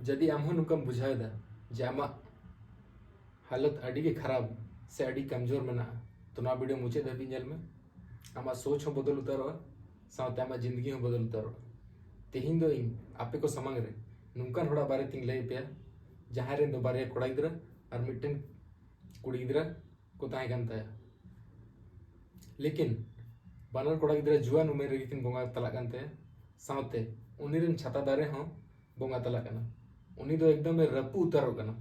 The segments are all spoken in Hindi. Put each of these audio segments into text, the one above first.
जदि आम नुकाम बुझावेदा जे आमा हालत अड़ी के खराब से अड़ी कमजोर मेना तो ना वीडियो मुचे धाबी नेल में आमा सोच हो बदल उतारोa साथ आमा जिंदगी हो बदल उतारोa तेहिं दो इन आपे को समंग रे नुकान होड़ा बारे तिंग लय पे जहां रे दो बारे कोड़ा गिदरा और मिटन कुड़ी गिदरा को ताहे कान ताया लेकिन बानर कोड़ा गिदरा जुआन उमेर रे किन बोंगा तला कान ताया साथे उनी रेन छाता दारे हो बोंगा तला काना उनी दो एकदम रपू उतारो काना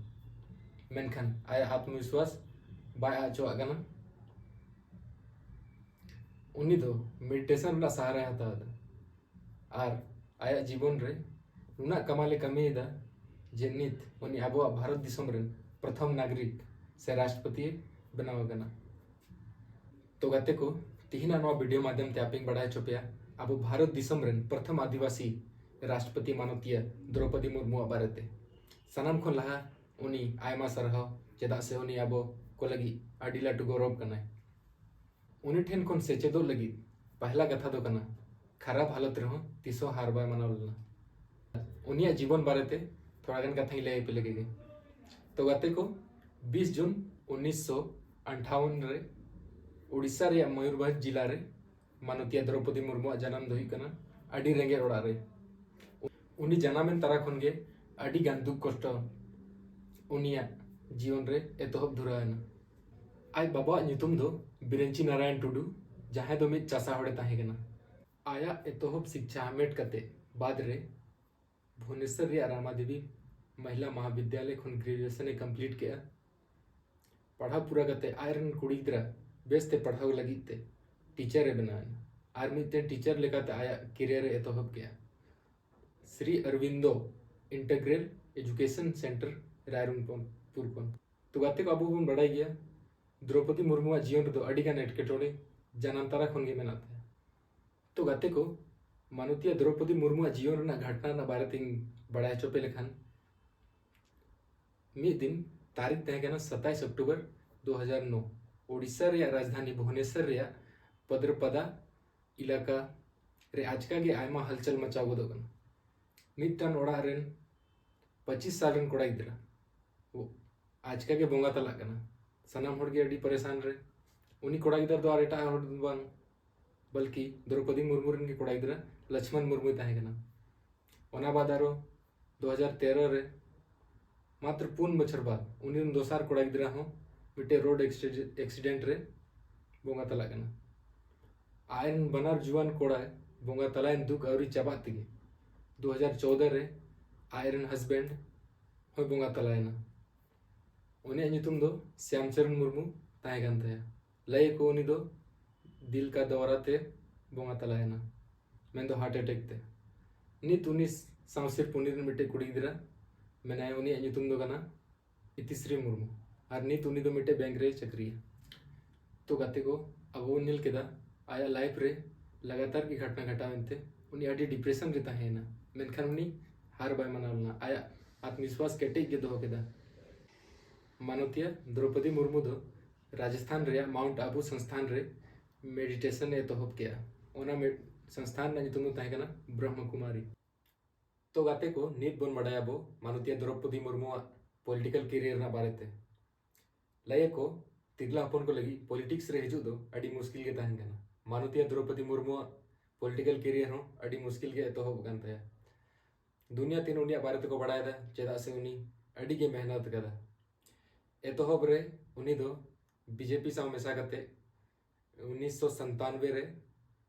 मेनखान आया आत्मविश्वास बाय आचो काना उनी दो मेडिटेशन ना सहारा हता और आया जीवन रे नुना कमाले कमेदा जे नित उनी आबो भारत दिसम रेन प्रथम नागरिक से राष्ट्रपति बनाव गना तो गाते को तिहिना नवा वीडियो माध्यम ते आपिंग बढ़ाए चोपिया आबो भारत दिसम रेन प्रथम आदिवासी राष्ट्रपति मानतीय द्रौपदी मुर्मू बारेते सनाम खन लहा उनी आयमा सरहाव चेदा से उनी आबो को लगी आडी लाटू गौरव कनाय उनी ठेन खन सेचेदो लगी पहला कथा दो कना खराब हालत रहो तिसो हार बाय मनाव लना उनिया जीवन बारेते थोड़ा गन कथा लय पे लगे तो गाते को 20 जून 1958 रे उड़ीसा रे मयूरभंज जिला रे मानतीय द्रौपदी मुर्मू जन्म दो कना अडी रेंगे ओड़ा रे उनी जन्में तारा खन गे अडी गान दुख कष्ट उनिया जीवन रे एतहब धुराना आज बाबा नितुम दो बिरेंची नारायण टुडू जहां दो मित चासा होड़े ताहे कना आया एतहब शिक्षा हमेट कते बाद रे भुवनेश्वर रे रामा देवी महिला महाविद्यालय खन ग्रेजुएशन कंप्लीट किया पढ़ा पूरा कते आयरन कुड़ी गिदरा बेसते पढ़ाव लगी ते टीचर रे बनान आर मिते टीचर लेकाते आया करियर एतहब किया Shri Aurobindo integral education centre Rairangpur कोन तो गाते को अबू बन बड़ाई गया द्रौपदी मुर्मू जीवन दो अड़ी गान एटकेटोड़े जनांतरा खन गे मेनाते तो गाते को मानतीय द्रौपदी मुर्मू जीवन ना घटना ना बारे तिंग बड़ाई चोपे लेखान मी दिन तारीख तहे गना 27 अक्टूबर 2009 ओडिशा रे राजधानी भुवनेश्वर रे पदरपदा इलाका रे आजका गे आयमा हलचल मचाव गोदो कना मिटन ओड़ा रेन 25 साल रन कोड़ा गिदरा वो आजका के बोंगा तला कना सनाम होड़ गे अडी परेशान रे उनी कोड़ा गिदर दो आर एटा होड़ बांग बल्कि द्रौपदी मुर्मू रन के कोड़ा गिदरा लक्ष्मण मुर्मू ताहे कना ओना बाद आरो 2013 रे मात्र 4 बछर बाद उनी दोसार कोड़ा गिदरा हो मिटे रोड एक्सीडेंट रे बोंगा तला कना आयन बनार जुआन कोड़ा बोंगा तलायन दुख अवरी चाबा तिगे 2014 रे आयरन हस्बैंड हो बोंगा तलायना उनी नितुम दो श्यामचरण मुर्मू ताहे कान ताया लय को उनी दो दिल का दौरा ते बोंगा तलायना मैं दो हार्ट अटैक ते नित उनी सांसिर पुनीर मिटे कुड़ी गिदरा मेनाय उनी नितुम दो कना इतिश्री मुर्मू और नित उनी दो मिटे बैंक रे चक्रिया तो गाते को अब नील केदा आया लाइफ रे लगातार की घटना घटावनते उनी अडी डिप्रेशन रे ताहेना मेनखान उनी हार बाय मनावलना आया आत्मविश्वास केटे के दो केदा मानतीय द्रौपदी मुर्मू दो राजस्थान रे माउंट आबू संस्थान रे मेडिटेशन एतहब किया ओना संस्थान ना तुम ताहे कना ब्रह्म कुमारी तो गाते को नीत बन बड़ाया बो मानतीय द्रौपदी मुर्मू पॉलिटिकल करियर ना बारेते लय को तिरला अपन को लगी पॉलिटिक्स रे हिजु दो अडी मुश्किल के ताहे कना मानतीय द्रौपदी मुर्मू पॉलिटिकल करियर हो अडी मुश्किल के एतहब कान ताया दुनिया तीन उनिया बारे को बड़ाया दा चेदा से उनी अडी के मेहनत कदा एतहब रे उनी दो बीजेपी साव मेसा कते 1997 रे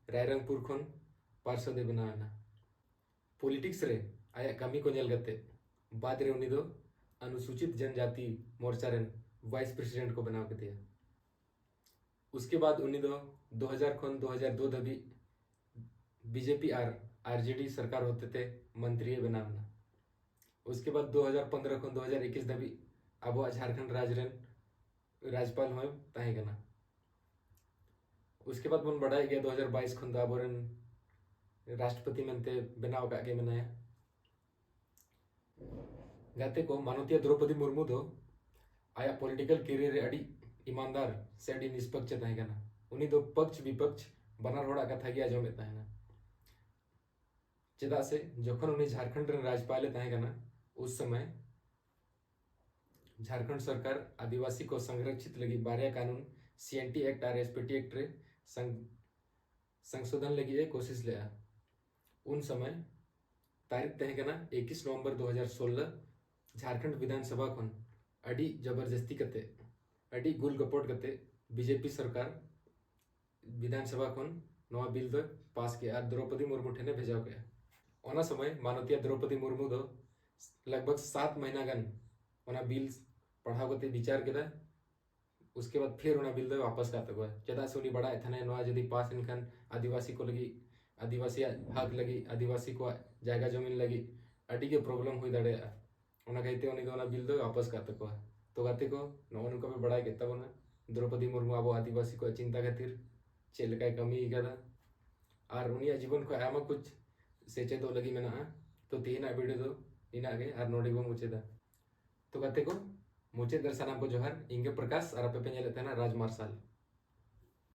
रायरंगपुर खन पार्षद बनाना पॉलिटिक्स रे आया कमी को नेल गते बाद रे उनी दो अनुसूचित जनजाति मोर्चा रे वाइस प्रेसिडेंट को बनाव के दिया उसके बाद उनी दो 2000 खन 2002 दबी बीजेपी आरजेडी सरकार होते थे मंत्री बनावना उसके बाद 2015 खन 2021 दबी अब झारखंड राज्य राज्यपाल हुए ताहे कना उसके बाद मन बढ़ाई गया 2022 खन दाबोरन राष्ट्रपति मनते बनाव का गे मनाया गाते को मानतीय द्रौपदी मुर्मू दो आया पॉलिटिकल करियर अड़ी ईमानदार से अड़ी निष्पक्ष ताहे कना उनी दो पक्ष विपक्ष बनार होड़ा कथा गया जो में ताहे ना चेदा से जखन उनी झारखंड रे राज्यपाल ताहे कना उस समय झारखंड सरकार आदिवासी को संरक्षित लगी बारह कानून सीएनटी एक्ट और एसपीटी एक्ट रे संशोधन लगी कोशिश ले उन समय तारीख तहन करना 21 नवंबर 2016 झारखंड विधानसभा खन अड़ी जबरदस्ती करते अड़ी गुल गपोट करते बीजेपी सरकार विधानसभा खन नवा बिल दो पास किया और द्रौपदी मुर्मू ठेने भेजा गया ओना समय मानवतिया द्रौपदी मुर्मू दो लगभग 7 महीना गन ओना बिल पढ़ाव करते विचार केदा उसके बाद फिर ओना बिल दो वापस का तक चेदा से उनी बड़ा थाने नवा जदी पास इनखान आदिवासी को लगी आदिवासी हक लगी आदिवासी को जायगा जमीन लगी अड़ी के प्रॉब्लम हुई दाड़े ओना कहते उनी दो बिल दो वापस का तक तो गाते को नवन को बड़ा केता बना द्रौपदी मुर्मू अब आदिवासी को चिंता खातिर चेल लेकाय कमी कदा और उनिया जीवन को आयमा कुछ सेचेदो लगी मेना तो तीना वीडियो दो इनागे और नोडी बो मुचेदा तो गाते को मुचेद दर्शनाम को जोहार इंगे प्रकाश और आपे पे राज मार्शल।